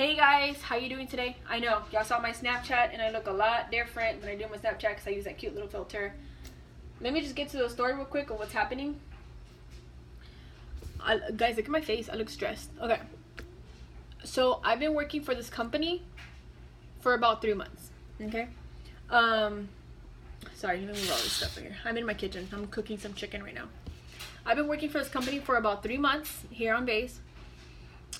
Hey guys, how you doing today? I know y'all saw my Snapchat and I look a lot different than I do my Snapchat because I use that cute little filter. Let me just get to the story real quick of what's happening. Guys, look at my face. I look stressed. Okay, so I've been working for this company for about 3 months. Okay, sorry, let me move all this stuff here. I'm in my kitchen. I'm cooking some chicken right now. I've been working for this company for about 3 months here on base.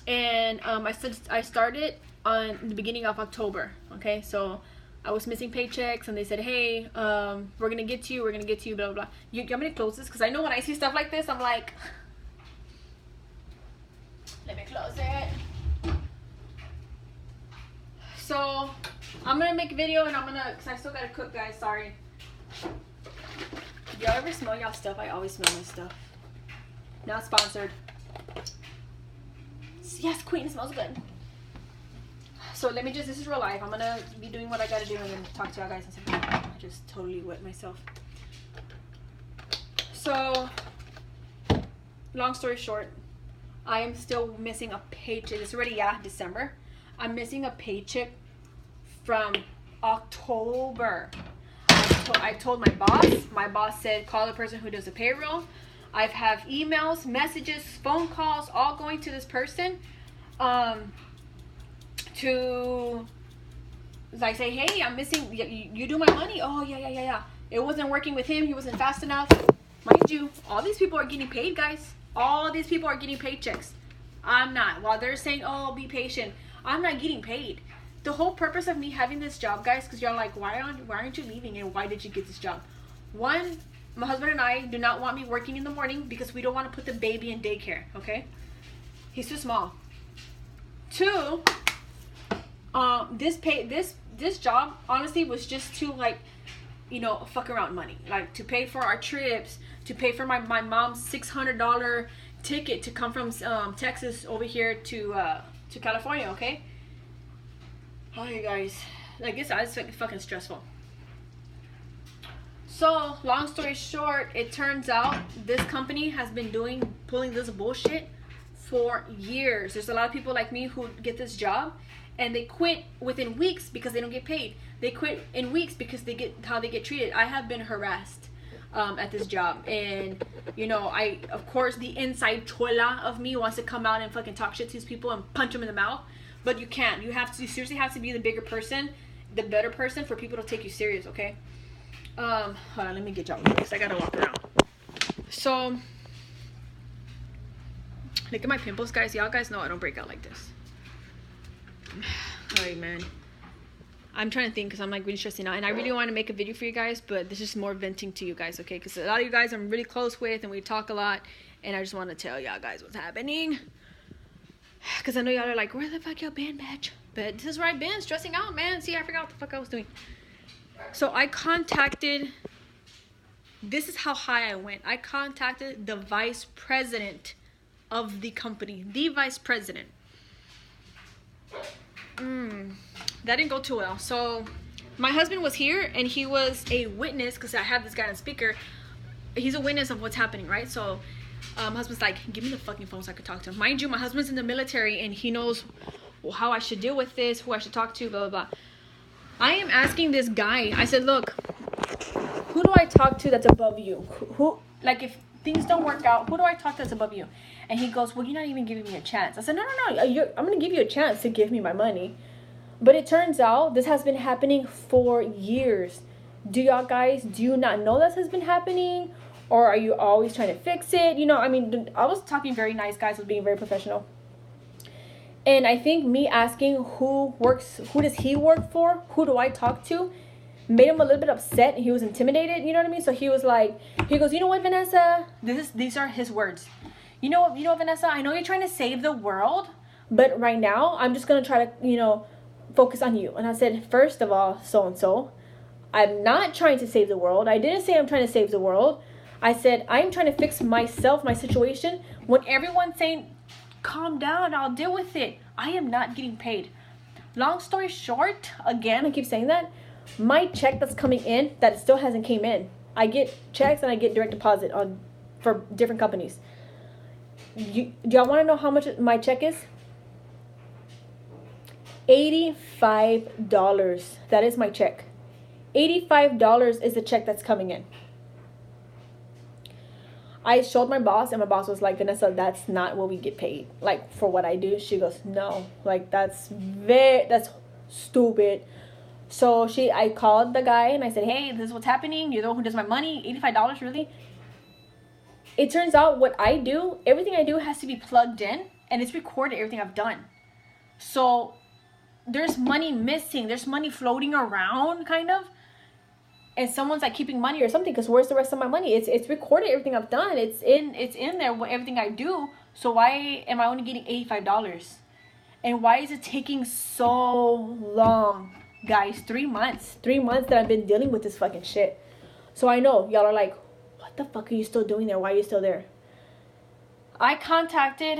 And I started on the beginning of October. Okay, so I was missing paychecks and they said, hey, we're gonna get to you, blah blah blah. You want me to close this? Because I know when I see stuff like this, I'm like, let me close it. So I'm gonna make a video and because I still gotta cook, guys. Sorry. Y'all ever smell y'all stuff? I always smell my stuff. Not sponsored. Yes, Queen, it smells good. So let me this is real life. I'm gonna be doing what I gotta do and then talk to y'all guys. I just totally wet myself. So, long story short, I am still missing a paycheck. It's already, December. I'm missing a paycheck from October. I told my boss. My boss said, call the person who does the payroll. I've have emails, messages, phone calls, all going to this person, to like say, hey, I'm missing. You do my money? Oh yeah. It wasn't working with him. He wasn't fast enough. Mind you, all these people are getting paid, guys. All these people are getting paychecks. I'm not. While they're saying, oh, be patient, I'm not getting paid. The whole purpose of me having this job, guys, because you're like, why aren't you leaving and why did you get this job? One, my husband and I do not want me working in the morning because we don't want to put the baby in daycare, okay? He's too small. Two, this job honestly was just to fuck around money, like to pay for our trips, to pay for my mom's $600 ticket to come from Texas over here to California, okay? Oh, you guys, like it's fucking stressful. So, long story short, it turns out this company has been pulling this bullshit for years. There's a lot of people like me who get this job and they quit within weeks because they don't get paid. They quit in weeks because they get how they get treated. I have been harassed at this job, and of course the inside chola of me wants to come out and fucking talk shit to these people and punch them in the mouth, but you can't. You seriously have to be the bigger person, the better person for people to take you serious, okay? Hold on, let me get y'all because I gotta walk around. So look at my pimples, guys. Y'all guys know I don't break out like this. Alright, man, I'm trying to think because I'm like really stressing out and I really want to make a video for you guys, but this is more venting to you guys, okay? Because a lot of you guys I'm really close with and we talk a lot, and I just want to tell y'all guys what's happening because I know y'all are like, where the fuck y'all been, bitch? But this is where I've been, stressing out, man. See, I forgot what the fuck I was doing. So I contacted, this is how high I went. I contacted the vice president of the company. The vice president. That didn't go too well. So my husband was here and he was a witness because I have this guy on speaker. He's a witness of what's happening, right? So my husband's like, give me the fucking phone so I could talk to him. Mind you, my husband's in the military and he knows how I should deal with this, who I should talk to, blah, blah, blah. I am asking this guy, I said, look, who do I talk to that's above you? Who, like, if things don't work out, who do I talk to that's above you? And he goes, well, you're not even giving me a chance. I said, no, I'm going to give you a chance to give me my money. But it turns out this has been happening for years. Do you not know this has been happening? Or are you always trying to fix it? I was talking very nice, guys. I was being very professional. And I think me asking who does he work for? Who do I talk to? Made him a little bit upset and he was intimidated, you know what I mean? So he was like, he goes, you know what, Vanessa? These are his words. You know what, Vanessa, I know you're trying to save the world, but right now I'm just gonna try to, focus on you. And I said, first of all, so-and-so, I'm not trying to save the world. I didn't say I'm trying to save the world. I said, I'm trying to fix myself, my situation. When everyone's saying, calm down, I'll deal with it, I am not getting paid. Long story short, again, I keep saying that, my check that's coming in, that still hasn't came in. I get checks and I get direct deposit for different companies. Do y'all want to know how much my check is? $85. That is my check. $85 is the check that's coming in. I showed my boss, and my boss was like, Vanessa, that's not what we get paid, like, for what I do. She goes, no, like, that's stupid. So I called the guy, and I said, hey, this is what's happening. You're the one who does my money. $85, really? It turns out what I do, everything I do has to be plugged in, and it's recorded, everything I've done. So there's money missing. There's money floating around, kind of. And someone's like keeping money or something, because where's the rest of my money? It's recorded, everything I've done. It's in there, everything I do. So why am I only getting $85? And why is it taking so long, guys? 3 months. 3 months that I've been dealing with this fucking shit. So I know y'all are like, what the fuck are you still doing there? Why are you still there? I contacted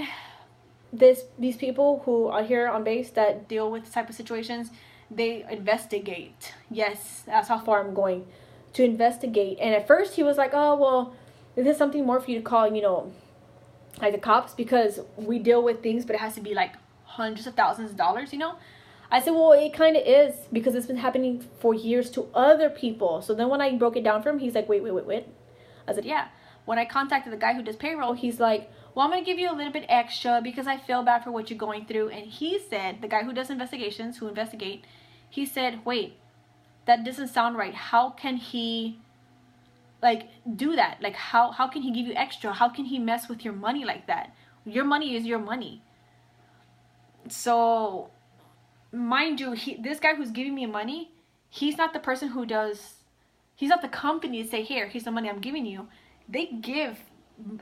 these people who are here on base that deal with this type of situations. They investigate. Yes, that's how far I'm going, to investigate. And at first he was like, oh, well, this is something more for you to call, like the cops, because we deal with things, but it has to be like hundreds of thousands of dollars, I said, well, it kind of is, because it's been happening for years to other people. So then when I broke it down for him, he's like, wait. I said, yeah. When I contacted the guy who does payroll, he's like, well, I'm going to give you a little bit extra because I feel bad for what you're going through. And he said, the guy who does investigations, who investigate, he said, wait, that doesn't sound right. How can he, like, do that? Like, how can he give you extra? How can he mess with your money like that? Your money is your money. So, mind you, this guy who's giving me money, he's not the person who does, he's not the company to say, here's the money I'm giving you. They give,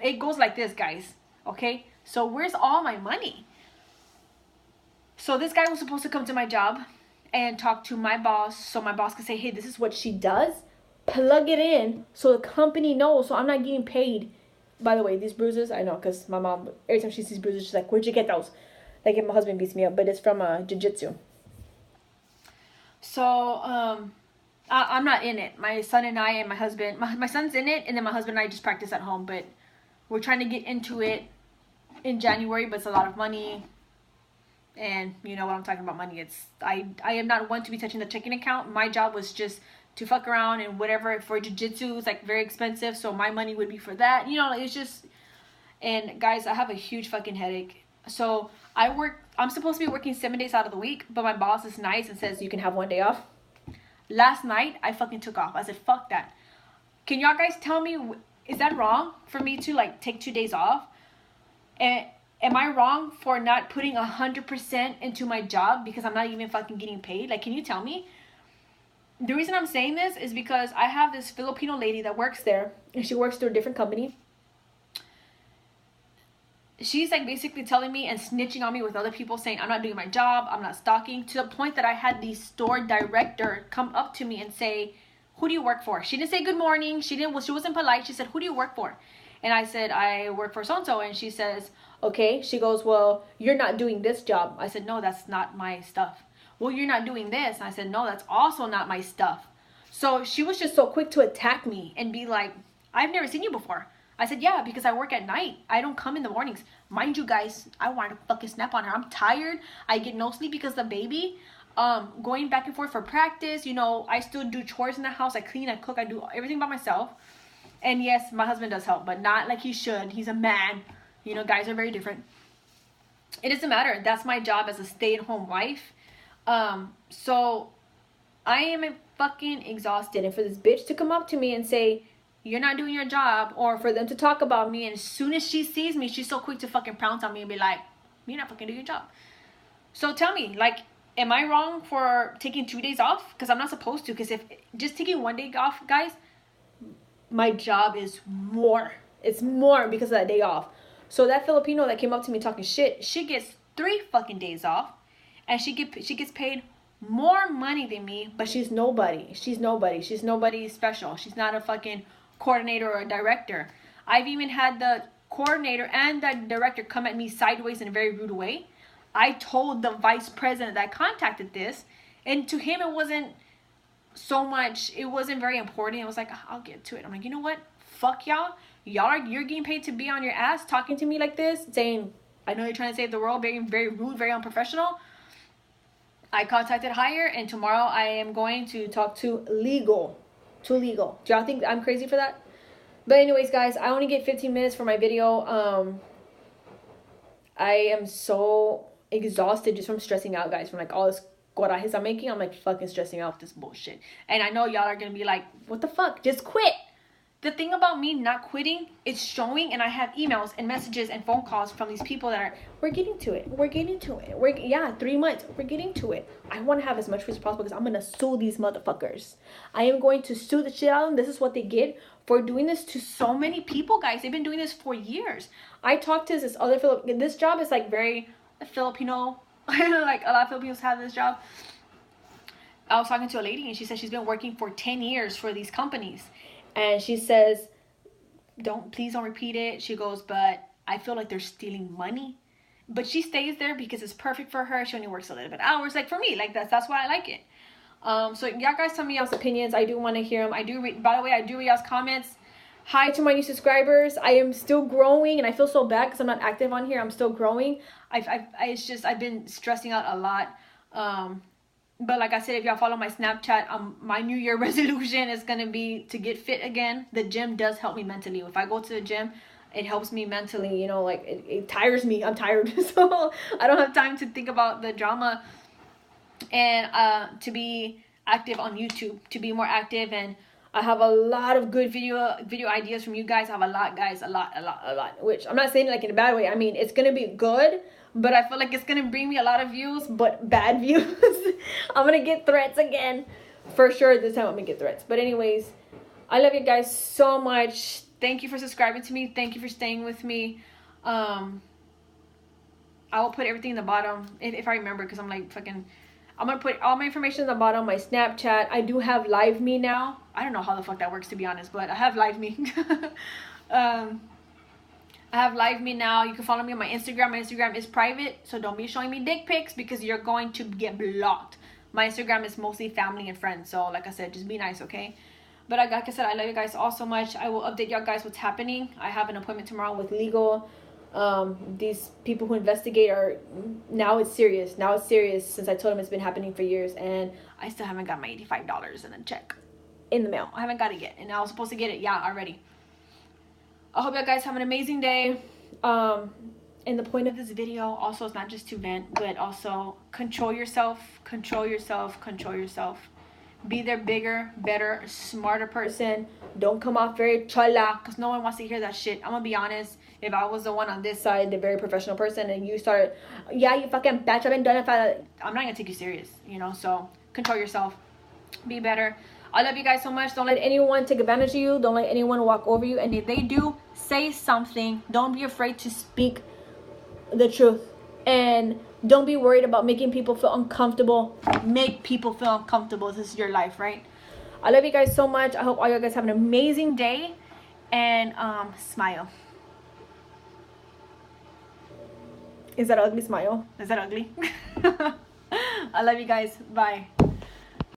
it goes like this, guys, okay? So, where's all my money? So, this guy was supposed to come to my job and talk to my boss, so my boss could say, hey, this is what she does. Plug it in so the company knows, so I'm not getting paid. By the way, these bruises, I know, because my mom, every time she sees bruises, she's like, where'd you get those? Like if my husband beats me up, but it's from jiu-jitsu. So, I'm not in it. My son and I and my husband, my son's in it, and then my husband and I just practice at home, but we're trying to get into it in January, but it's a lot of money. And you know what I'm talking about, money. I am not one to be touching the checking account. My job was just to fuck around, and whatever for jiu-jitsu is like very expensive, so my money would be for that. It's just, and guys, I have a huge fucking headache. So I'm supposed to be working 7 days out of the week, but my boss is nice and says you can have 1 day off. Last night I fucking took off. I said, fuck that. Can y'all guys tell me, is that wrong for me to like take 2 days off? And am I wrong for not putting 100% into my job because I'm not even fucking getting paid? Like, can you tell me? The reason I'm saying this is because I have this Filipino lady that works there, and she works through a different company. She's like basically telling me and snitching on me with other people, saying I'm not doing my job, I'm not stocking, to the point that I had the store director come up to me and say, who do you work for? She didn't say good morning. She wasn't polite. She said, who do you work for? And I said, I work for so-and-so. And she says, okay. She goes, well, you're not doing this job. I said, no, that's not my stuff. Well, you're not doing this. And I said, no, that's also not my stuff. So she was just so quick to attack me and be like, I've never seen you before. I said, yeah, because I work at night. I don't come in the mornings. Mind you guys, I want to fucking snap on her. I'm tired. I get no sleep because the baby. Going back and forth for practice. I still do chores in the house. I clean, I cook, I do everything by myself. And yes, my husband does help, but not like he should. He's a man. Guys are very different. It doesn't matter. That's my job as a stay-at-home wife. So I am fucking exhausted. And for this bitch to come up to me and say, you're not doing your job, or for them to talk about me, and as soon as she sees me, she's so quick to fucking pounce on me and be like, you're not fucking doing your job. So tell me, like, am I wrong for taking 2 days off? Because I'm not supposed to. Because if just taking 1 day off, guys, my job is more. It's more because of that day off. So that Filipino that came up to me talking shit, she gets 3 fucking days off, and she gets paid more money than me, but she's nobody. She's nobody special. She's not a fucking coordinator or a director. I've even had the coordinator and the director come at me sideways in a very rude way. I told the vice president that I contacted this, and to him it wasn't so much, it wasn't very important. It was like, I'll get to it. I'm like, you know what? Fuck y'all. You're getting paid to be on your ass talking to me like this, saying, I know you're trying to save the world, being very rude, very unprofessional. I contacted Hire, and tomorrow I am going to talk to legal. To legal. Do y'all think I'm crazy for that? But anyways, guys, I only get 15 minutes for my video. I am so exhausted just from stressing out, guys, from like all this corajes I'm making. I'm like fucking stressing out with this bullshit. And I know y'all are gonna be like, what the fuck? Just quit. The thing about me not quitting, it's showing, and I have emails and messages and phone calls from these people that are, we're getting to it. We're getting to it. Yeah, 3 months. We're getting to it. I want to have as much food as possible because I'm going to sue these motherfuckers. I am going to sue the shit out of them. This is what they get for doing this to so many people, guys. They've been doing this for years. I talked to this other this job is like very Filipino. Like a lot of Filipinos have this job. I was talking to a lady and she said she's been working for 10 years for these companies. And she says, please don't repeat it. She goes, but I feel like they're stealing money. But she stays there because it's perfect for her. She only works a little bit hours. Like for me, like that's why I like it. So y'all guys tell me y'all's opinions. I do want to hear them. I do read, by the way, I do read y'all's comments. Hi to my new subscribers. I am still growing and I feel so bad because I'm not active on here. I'm still growing. I've been stressing out a lot. But like I said, if y'all follow my Snapchat, my New Year resolution is going to be to get fit again. The gym does help me mentally. If I go to the gym, it helps me mentally. You know, like it tires me. I'm tired. So I don't have time to think about the drama. And to be active on YouTube, to be more active. And I have a lot of good video ideas from you guys. I have a lot, guys. A lot. Which I'm not saying like in a bad way. I mean, it's going to be good. But I feel like it's going to bring me a lot of views, but bad views. I'm going to get threats again. For sure, this time I'm going to get threats. But anyways, I love you guys so much. Thank you for subscribing to me. Thank you for staying with me. I will put everything in the bottom, if I remember, because I'm like fucking... I'm going to put all my information in the bottom, my Snapchat. I do have Live Me now. I don't know how the fuck that works, to be honest, but I have Live Me. I have Live Me now. You can follow me on my Instagram. My Instagram is private, so don't be showing me dick pics because you're going to get blocked. My Instagram is mostly family and friends, so like I said, just be nice, okay? But like I said, I love you guys all so much. I will update y'all guys what's happening. I have an appointment tomorrow with legal. These people who investigate are, now it's serious. Now it's serious since I told them it's been happening for years, and I still haven't got my $85 in a check in the mail. I haven't got it yet, and I was supposed to get it, already. I hope you guys have an amazing day. And the point of this video also is not just to vent, but also control yourself. Be their bigger, better, smarter person. Don't come off very chola, because no one wants to hear that shit. I'm gonna be honest. If I was the one on this side, the very professional person, and you started, yeah, you fucking bitch, I've been done it. I'm not gonna take you serious, you know. So control yourself. Be better. I love you guys so much. Don't let anyone take advantage of you. Don't let anyone walk over you. And if they do, say something. Don't be afraid to speak the truth. And don't be worried about making people feel uncomfortable. Make people feel uncomfortable. This is your life, right? I love you guys so much. I hope all you guys have an amazing day. And smile. Is that ugly? Smile. Is that ugly? I love you guys. Bye.